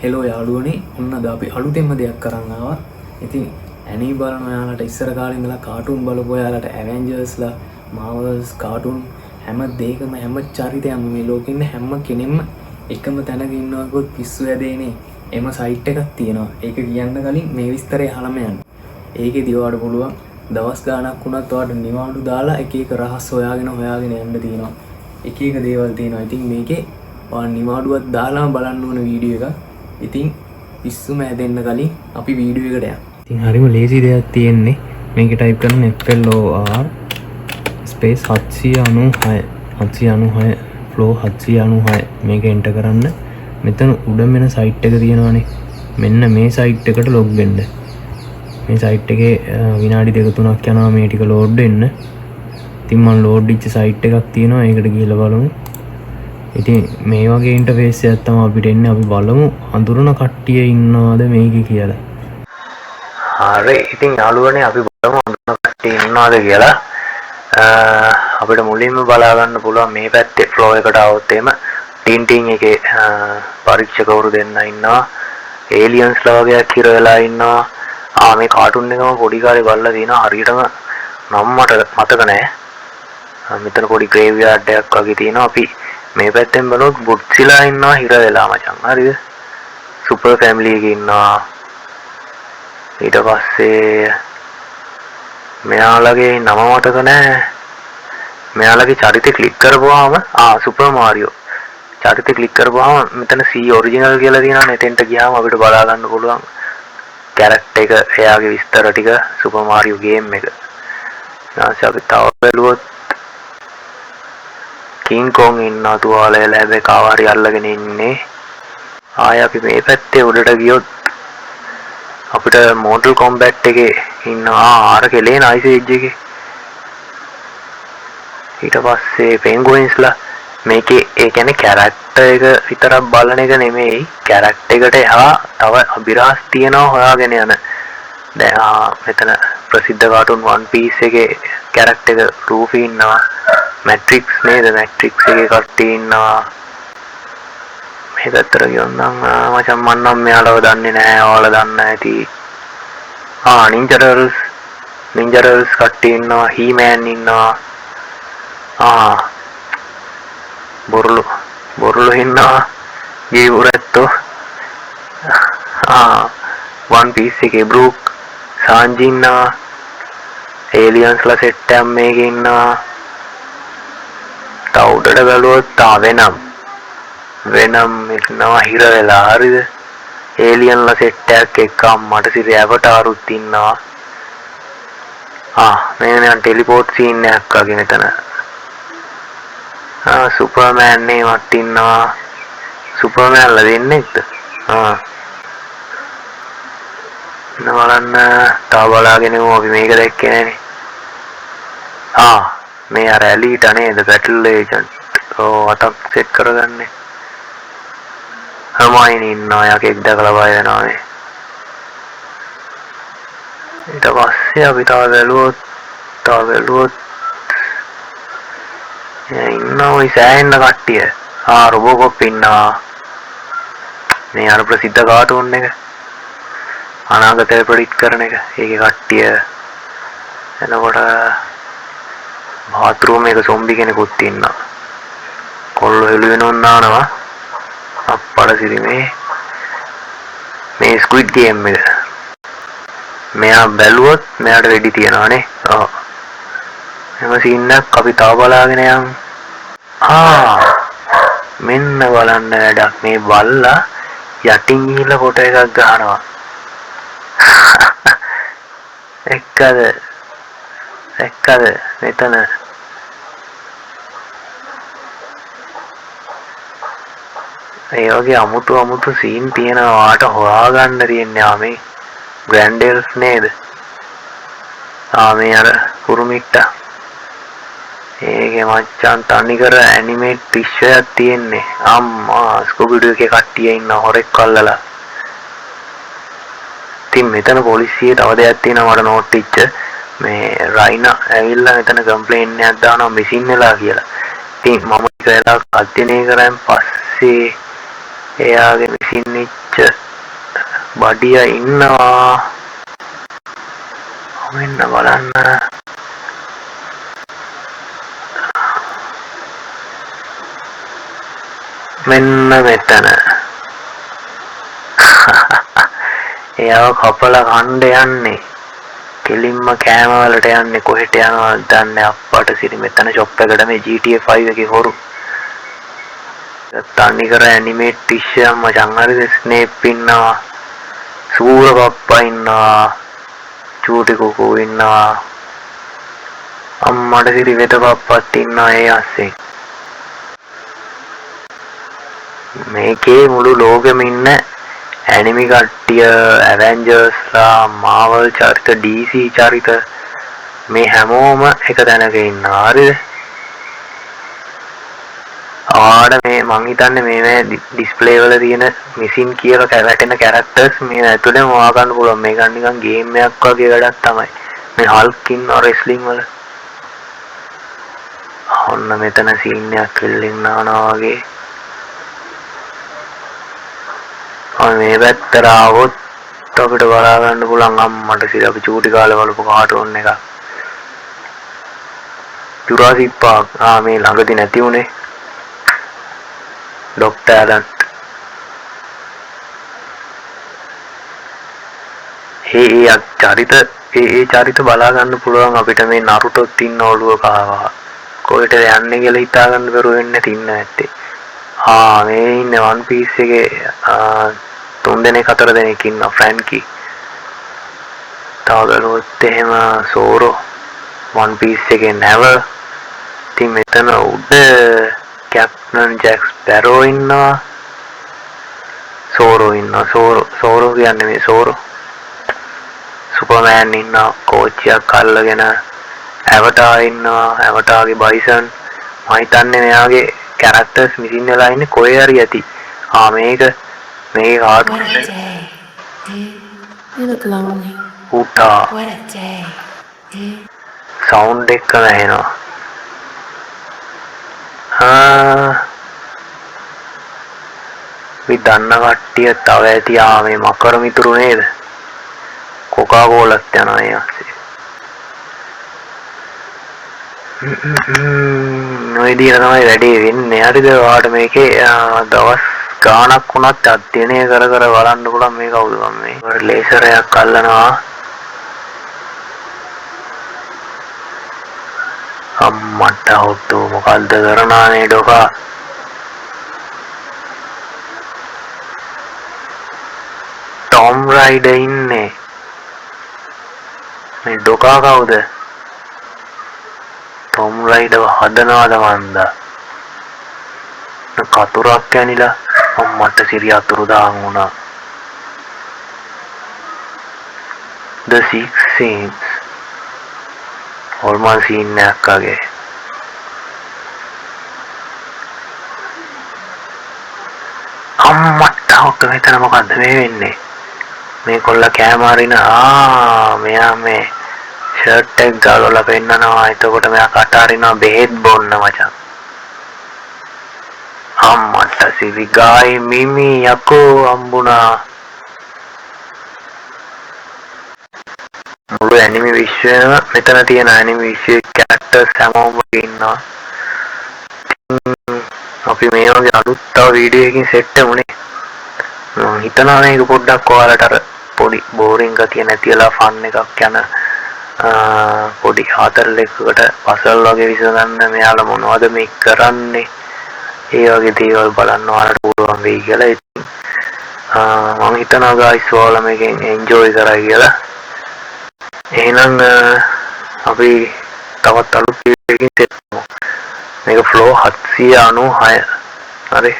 Hello යාළුවනේ ඔන්න අද අපි අලුතෙන්ම දෙයක් කරන්න ආවා. ඉතින් ඇනී බලන ඔයාලට ඉස්සර කාලේ ඉඳලා කාටුන් බලපු ඔයාලට ඇවෙන්ජර්ස්ලා මාවල්ස් කාටුන් හැම දෙයකම හැම චරිතයක්ම මේ ලෝකෙ ඉන්න හැම කෙනෙක්ම එකම තැනක ඉන්නවා කිව්වොත් පිස්සු ඇදෙන්නේ. එම සයිට් එකක් තියෙනවා. ඒක කියන්න කලින් මේ විස්තරය අහලම යන්න. ඒකෙදි ඔයාලට පුළුවන් දවස් ගාණක් වුණත් ඔයාලට නිවාඩු දාලා එක එක රහස් හොයාගෙන යන්න තියෙනවා. එක එක දේවල් තියෙනවා. ඉතින් මේකේ ඔයාලා නිවාඩුවක් දාලාම බලන්න ඕන වීඩියෝ එකක්. ඉතින් පිස්සුම ඇදෙන්න කලින් අපි වීඩියෝ එකට යමු. ඉතින් හරිම ලේසි දෙයක් තියෙන්නේ. මේක ටයිප් කරන FLOR ස්පේස් 796 ෆ්ලෝ 796 මේක එන්ටර් කරන්න. මෙතන උඩ මෙන සයිට් එක තියෙනවානේ. මෙන්න මේ සයිට් එකට ලොග් වෙන්න. මේ සයිට් එකේ විනාඩි 2-3ක් යනවා මේ ටික ලෝඩ් වෙන්න. ඉතින් මම ලෝඩ් වෙච්ච සයිට් එකක් තියෙනවා. ඒකට ගිහලා බලමු. ඉතින් මේ වගේ ඉන්ටර්ෆේස් එකක් තමයි අපිට එන්නේ. අපි බලමු අඳුරන කට්ටිය ඉන්නවද මේකේ කියලා. හරි. ඉතින් යාළුවනේ අපි බලමු අඳුරන කට්ටිය ඉන්නවද කියලා. අපිට මුලින්ම බලා ගන්න පුළුවන් මේ පැත්තේ ෆ්ලෝ එකට આવොත් එම ටින් එකේ පරීක්ෂකවරු දෙන්න ඉන්නවා. ඒලියන්ස්ලා වගේක් හිර වෙලා ඉන්නවා. මේ කාටුන් එකම පොඩි කාලේ බලලා තියෙනවා. හරියටම නම් මට මතක නැහැ. මෙතන පොඩි ග්‍රේව්යාඩ් එකක් වගේ තියෙනවා. අපි මේ පැත්තෙන් බලුවොත් බුට්සිලා ඉන්නවා හිර වෙලා මචං. හරිද? සුපර් ෆැමිලි එකේ ඉන්නවා. ඊට පස්සේ මෙයාලගේ නම මතක නැහැ. මෙයාලගේ චරිතය ක්ලික් කරපුවාම සුපර් මාරියෝ චරිතය ක්ලික් කරපුවාම මෙතන C ඔරිජිනල් කියලා තියෙනවා. එතෙන්ට ගියාම අපිට බලා ගන්න පුළුවන් කැරක්ටර් එක, එයාගේ විස්තර ටික සුපර් මාරියෝ ගේම් එක. ඊට අපි තව බලුවොත් කින් කොන් ඉන්නවා තුවාලය ලැබේ කාවාරි අල්ලගෙන ඉන්නේ. ආය අපි මේ පැත්තේ උඩට ගියොත් අපිට Mortal Kombat එකේ ඉන්නවා ආර කෙලේ නයිස් එජ් එකේ. ඊට පස්සේ පෙන්ගුයින්ස්ලා මේකේ ඒ කියන්නේ කැරක්ටර් එක විතරක් බලන එක නෙමෙයි, කැරක්ටර් එකට එහා තව අභිරහස් තියනවා හොයාගෙන යන. දැන් මෙතන ප්‍රසිද්ධ කාටුන් One Piece එකේ කැරක්ටර් එක රූෆී ඉන්නවා. මැට්‍රික්ස් නේද? මැට්‍රික්ස් එකේ කට්ටිය ඉන්නවා. මේ පැත්තට ගියොත්නම් මචං මම නම් මෙයාලව දන්නේ නැහැ. ඔයාලා දන්න ඇති. නින්ජා ටර්ටල්ස් කට්ටිය ඉන්නවා. හීමෑන් ඉන්නවා. බොරුලු ඉන්නවා. ජීවුරැත්තෝ. One Piece එකේ බ්‍රූක් සාන්ජි ඉන්නවා. ඒලියන්ස්ලා සෙට් එකක් මේකේ ඉන්නවා. උඩට බැලුවොත් වෙනම් ඉන්නවා හිර වෙලා. හරිද? ඒලියන්ලා සෙට් එකක් එක්ක අම්මට සිරි ඇවටාරුත් ඉන්නවා. මේ නිකන් ටෙලිපෝට් සීන් එකක් වගේ මෙතන. සුපර්මෑන් නේවත් ඉන්නවා. සුපර්මෑන්ලා දෙන්නෙක්ද? බලන්න තව බලාගෙන අපි මේක දැක්කේ නැනේ. මේ අර ඇලීට නේද බැටල් ඒජන්ට්. අතක් සෙට් කරගන්නේ. හර්මයිනි ඉන්නවා. යකෙක් දැකලා බය වෙනවා මේ. ඊට පස්සේ අපි තව බැලුවොත් ඉන්නවා ඔය සෑහෙන කට්ටිය. රොබෝකොප් ඉන්නවා. මේ අර ප්‍රසිද්ධ කාටුන් එක. අනාගතය ප්‍රෙඩික්ට් කරන එක. ඒකේ කට්ටිය. එනකොට බාත්රූම් එක සොම්බි කෙනෙකුත් ඉන්නවා. කොල්ල හෙළුවෙනොන් නානවා. අප්පඩ සිරි මේ ස්ක්විඩ් ගේම් එක. මෙයා බැලුවොත් මෙයාට වෙඩි තියනවානේ. එම සීන් එකක් අපි තව බලාගෙන යමු. මෙන්න බලන්න වැඩක්. මේ බල්ලා යටින් ගිහිල්ලා ෆොටෝ එකක් ගහනවා. එක්කද මෙතන ඒ වගේ අමුතු සීන් තියෙනවා. වාට හොයාගන්න තියෙන්නේ මේ ග්‍රෑන්ඩ් එල්ෆ් නේද? මේ අර කුරුමිට්ටා. ඒකේ මච්චන් තනිකර ඇනිමේට් ටිෂ්යක් තියෙන්නේ. අම්මා ස්කූබිඩු එකේ කට්ටිය ඉන්න හොරෙක් අල්ලලා. ඉතින් මෙතන පොලිසියේ තව දෙයක් තියෙනවා මට නෝට් වෙච්ච. මේ රයිනා ඇවිල්ලා මෙතන කම්ප්ලේන්ට් එකක් දානවා මිසින් වෙලා කියලා. ඉතින් මම ඒක අධ්‍යයනය කරන් පස්සේ එයාගේ විසින්නිච්ච බඩිය ඉන්නවා. මෙන්න බලන්න. මෙන්න මෙතන. එයාව කපලා කණ්ඩ යන්නේ. කෙලින්ම කෑම වලට යන්නේ. කොහෙට යනවද දන්නේ අප්පට සිරි. මෙතන ෂොප් එකට මේ GTA 5 එකේ හොරු. තනිකර ඇනිමේට් ටිෂ්ෂම් මචං හරිද? ස්නේප් ඉන්නවා. සූර පප්පා ඉන්නවා. චූටි කුකු ඉන්නවා. අම්මට සිරි වෙත පප්පත් ඉන්නවා ඒ අස්සේ. මේකේ මුළු ලෝකෙම ඉන්න ඇනිමි කට්ටිය, ඇවෙන්ජර්ස්ලා, මාවල් චරිත, DC චරිත මේ හැමෝම එක තැනක ඉන්නවා. හරිද? ආඩ මේ මං හිතන්නේ මේ ඩිස්ප්ලේ වල තියෙන මිසින් කියලා වැටෙන කැරක්ටර්ස් මේ ඇතුලේ මොවා ගන්න පුළුවන්. මේක නිකන් ගේම් එකක් වගේ වැඩක් තමයි. මේ හල්ක් ඉන්නවා රෙස්ලිං වල. ඔන්න මෙතන සීන් එකක් කෙල්ලෙන් නානවා වගේ. මේ පැත්තට ආවොත් අපිට බලා ගන්න පුළුවන් අම්මට සිර අපි චූටි කාලේ බලපු කාටුන් එකක්. Jurassic Park. මේ ළඟදී නැති උනේ. Doctor Allan. ඒ චරිත බලා ගන්න පුළුවන් අපිට මේ නරුටොත් ඉන්න ඔළුව කාවා. කොහෙටද යන්නේ කියලා හිතා ගන්න බැරුව වෙන්නේ තින්න නැත්තේ. මේ ඉන්නේ වන් පීස් එකේ 3 දෙනෙක් 4 දෙනෙක් ඉන්නවා. ෆ්‍රැන්කි. තව බලුවොත් එහෙම සෝරෝ වන් පීස් එකේ නැවර්. ඉතින් මෙතන උඩ කැප්ටන් ජැක් ස්පැරෝ ඉන්නවා. සෝරෝ ඉන්නවා. සෝරෝ කියන්නේ මේ සෝරෝ. සුපර්මෑන් ඉන්නවා. කෝච්චියක් අල්ලගෙන. ඇවටා ඉන්නවා. ඇවටාගේ බයිසන්. මම හිතන්නේ මෙයාගේ කැරක්ටර්ස් මිසින් වෙලා ඉන්නේ කොහේ හරි ඇති. මේක කාටුන් උටා සවුන්ඩ් එක නැහෙනවා. මේ දන්න කට්ටිය තව ඇති. මේ මකර මිතුරු නේද? කොකා කෝලත් යනවා ඒ අස්සේ. ඔය විදිහට තමයි වැඩේ වෙන්නේ. හරිද? ඔයාලට මේකේ දවස් ගාණක් වුණත් අධ්‍යයනය කර බලන්න පුළුවන්. මේ කවුද මේ ලේසරයක් අල්ලනවා. අම්මට හොත්තු මොකද්ද කරනානේ ඩොකා. ටොම් රයිඩර් ඉන්නේ. මේ ඩොකා කවුද? ටොම් රයිඩර් හදනවාද මන්දා. කතුරක් ඇනිලා අම්මට සිරිය අතුරුදාන් වුණා. The Six Saints හොල්මන් සීන් එකක් වගේ. අම්මට හොක මෙතන මොකද්ද මේ වෙන්නේ? මේ කොල්ලා කෑම අරින මෙයා මේ ෂර්ට් එක ගලවලා පෙන්නනවා. එතකොට මෙයා කට අරිනවා බෙහෙත් බොන්න මචං. අම්මට සිරි ගායි මිමි යකෝ අම්බුණා. මුළු ඇනිමි විශ්වයම මෙතන තියෙන ඇනිමි විශ්වයේ කැරක්ටර්ස් හැමෝම ඉන්නවා. අපි මේ වගේ අලුත් තව වීඩියෝ එකකින් සෙට් වෙමුනේ. මම හිතනවා මේක පොඩ්ඩක් ඔයාලට අර පොඩි බෝරින් ගතිය නැතිලා ෆන් එකක් යන පොඩි හතරලෙකට පසල් වගේ විසඳන්න මෙයාලා මොනවද මේ කරන්නේ ඒ වගේ දේවල් බලන්න ඔයාලට පුළුවන් වෙයි කියලා. ඉතින් මම හිතනවා guys ඔයාලා මේකෙන් එන්ජොයි කරා කියලා. එහෙනම් අපි තවත් අලුත් වීඩියෝ එකකින් සෙට් වෙමු. මේක ෆ්ලෝ 796. හරි.